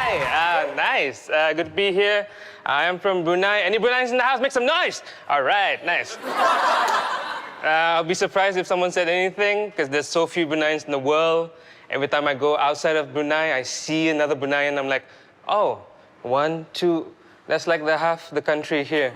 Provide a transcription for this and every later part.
Hi, nice. Good to be here. I am from Brunei. Any Bruneians in the house? Make some noise. All right, nice. I'll be surprised if someone said anything, because there's so few Bruneians in the world. Every time I go outside of Brunei, I see another Bruneian. I'm like, oh, 1, 2. That's like the half the country here.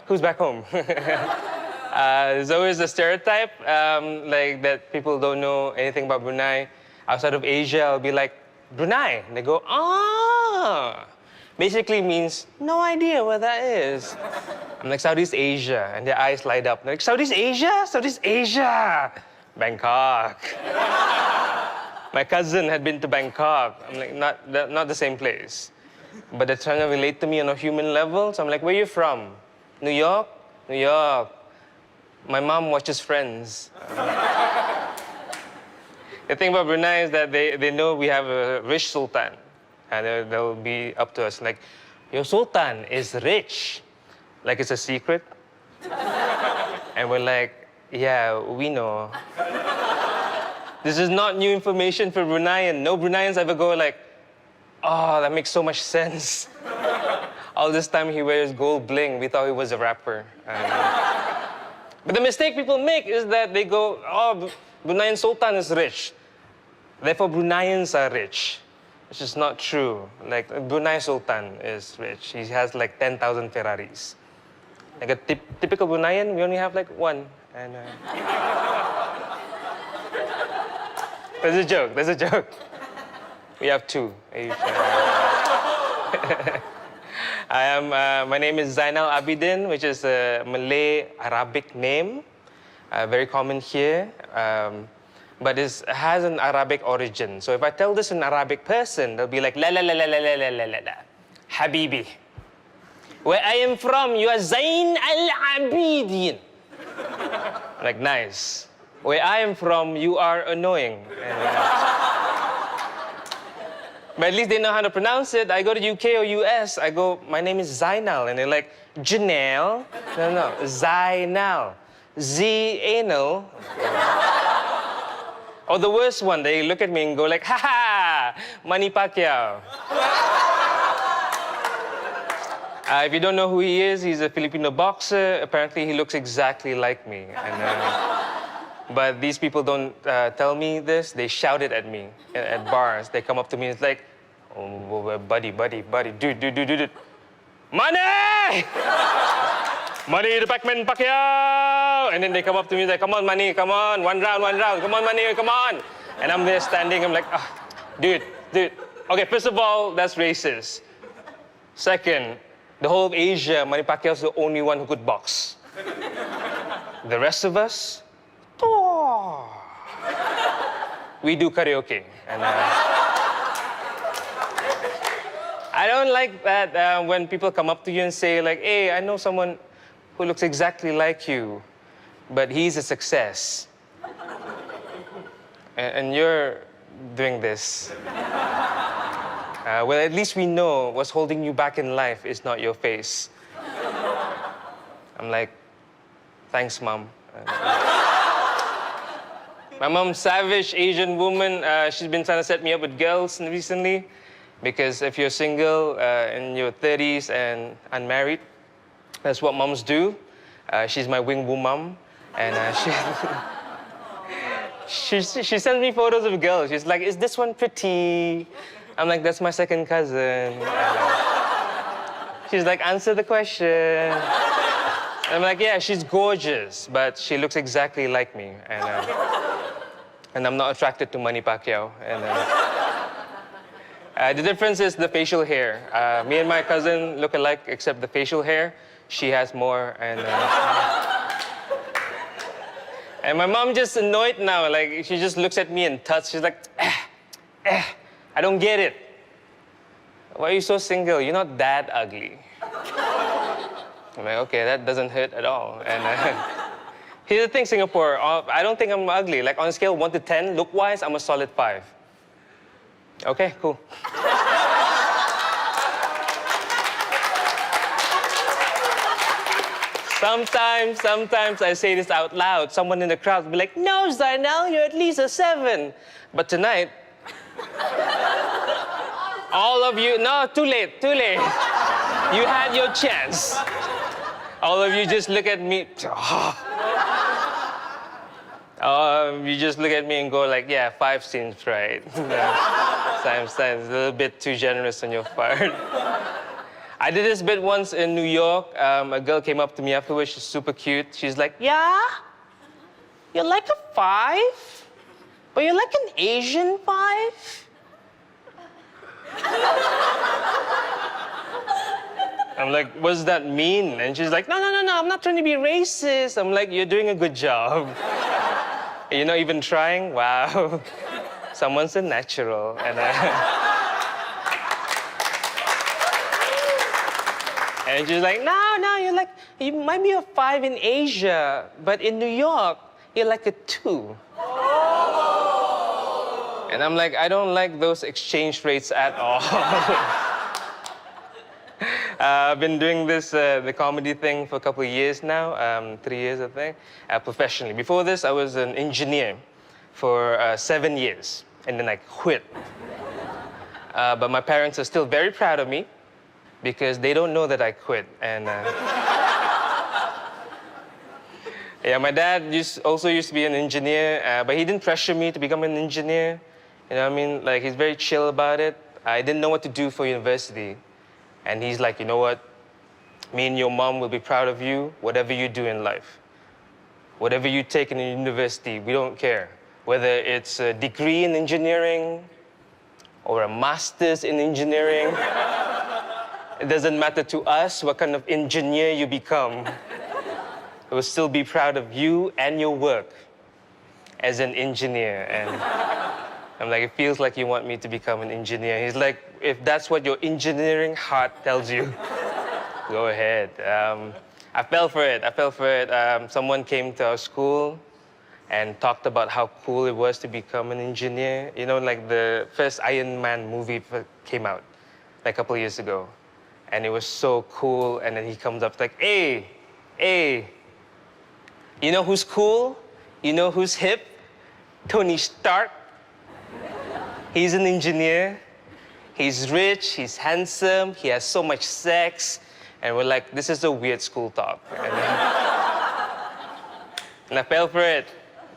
Who's back home? There's always a stereotype, like that people don't know anything about Brunei. Outside of Asia, I'll be like, Brunei. And they go, ah. Basically means, no idea what that is. I'm like, Southeast Asia. And their eyes light up. They're like, Southeast Asia? Southeast Asia. Bangkok. My cousin had been to Bangkok. I'm like, not the same place. But they're trying to relate to me on a human level. So I'm like, where are you from? New York? New York. My mom watches Friends. The thing about Brunei is that they know we have a rich sultan. And they'll be up to us like, your sultan is rich. Like it's a secret. And we're like, yeah, we know. This is not new information for Bruneian. No Bruneians ever go like, oh, that makes so much sense. All this time he wears gold bling. We thought he was a rapper. But the mistake people make is that they go, oh, Bruneian sultan is rich. Therefore, Bruneians are rich. Which is not true. Like, Brunei sultan is rich. He has like 10,000 Ferraris. Like a typical Bruneian, we only have like one. And, There's a joke. We have two. My name is Zainal Abidin, which is a Malay Arabic name, very common here, but it has an Arabic origin. So if I tell this in Arabic person, they'll be like, la la la la la la la la la, Habibi. Where I am from, you are Zain al-Abidin. Like, nice. Where I am from, you are annoying. But at least they know how to pronounce it. I go to UK or US, I go, my name is Zainal. And they're like, Janelle. No, Zainal. Z-anal. Or the worst one, they look at me and go like, ha ha, Manny Pacquiao. If you don't know who he is, he's a Filipino boxer. Apparently, he looks exactly like me. But these people don't tell me this. They shout it at me at bars. They come up to me and it's like, oh, buddy, dude. Manny! Manny the Pac-Man Pacquiao! And then they come up to me like, come on, Manny, come on. One round. Come on, Manny, come on. And I'm there standing. I'm like, dude. Okay, first of all, that's racist. Second, the whole of Asia, Manny Pacquiao's the only one who could box. The rest of us, we do karaoke. And, I don't like that when people come up to you and say like, hey, I know someone who looks exactly like you, but he's a success. And you're doing this. Well, at least we know what's holding you back in life is not your face. I'm like, thanks, Mom. My mom's savage Asian woman. She's been trying to set me up with girls recently because if you're single in your 30s and unmarried, that's what moms do. She's my wing-woo mom, and she sends me photos of girls. She's like, is this one pretty? I'm like, that's my second cousin. She's like, answer the question. I'm like, yeah, she's gorgeous, but she looks exactly like me. And I'm not attracted to Manny Pacquiao. The difference is the facial hair. Me and my cousin look alike, except the facial hair. She has more, and my mom just annoyed now. Like, she just looks at me and tuts. She's like, I don't get it. Why are you so single? You're not that ugly. I'm like, okay, that doesn't hurt at all. And here's the thing, Singapore, I don't think I'm ugly. Like, on a scale of 1 to 10, look-wise, I'm a solid 5. Okay, cool. Sometimes I say this out loud. Someone in the crowd will be like, no, Zainal, you're at least a 7. But tonight, All of you, no, too late, too late. You had your chance. All of you just look at me. You just look at me and go like, yeah, 5 seems right. Sometimes a little bit too generous on your part. I did this bit once in New York. A girl came up to me afterwards. She's super cute. She's like, yeah, you're like a 5, but you're like an Asian 5. I'm like, what does that mean? And she's like, no, I'm not trying to be racist. I'm like, you're doing a good job. You're not even trying? Wow. Someone's a natural. And she's like, no, you're like, you might be a 5 in Asia, but in New York, you're like a 2. And I'm like, I don't like those exchange rates at all. I've been doing this, the comedy thing for a couple of years now, 3 years, I think, professionally. Before this, I was an engineer for 7 years, and then I quit. But my parents are still very proud of me because they don't know that I quit. And yeah, my dad also used to be an engineer, but he didn't pressure me to become an engineer. You know what I mean? Like, he's very chill about it. I didn't know what to do for university. And he's like, you know what? Me and your mom will be proud of you, whatever you do in life. Whatever you take in university, we don't care. Whether it's a degree in engineering or a master's in engineering, it doesn't matter to us what kind of engineer you become. We'll still be proud of you and your work as an engineer. And I'm like, it feels like you want me to become an engineer. He's like, if that's what your engineering heart tells you, go ahead. I fell for it. Someone came to our school and talked about how cool it was to become an engineer. You know, like the first Iron Man movie came out like a couple of years ago. And it was so cool. And then he comes up like, hey, you know who's cool? You know who's hip? Tony Stark. He's an engineer. He's rich, he's handsome, he has so much sex. And we're like, this is a weird school talk. And I fell for it.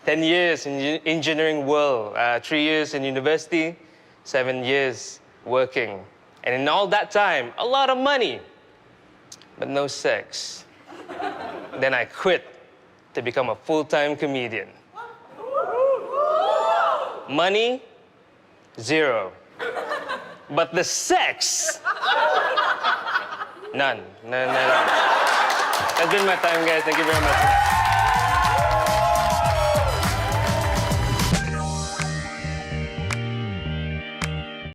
10 years in the engineering world, 3 years in university, 7 years working. And in all that time, a lot of money, but no sex. Then I quit to become a full-time comedian. Money, 0. But the sex, none. That's been my time, guys. Thank you very much.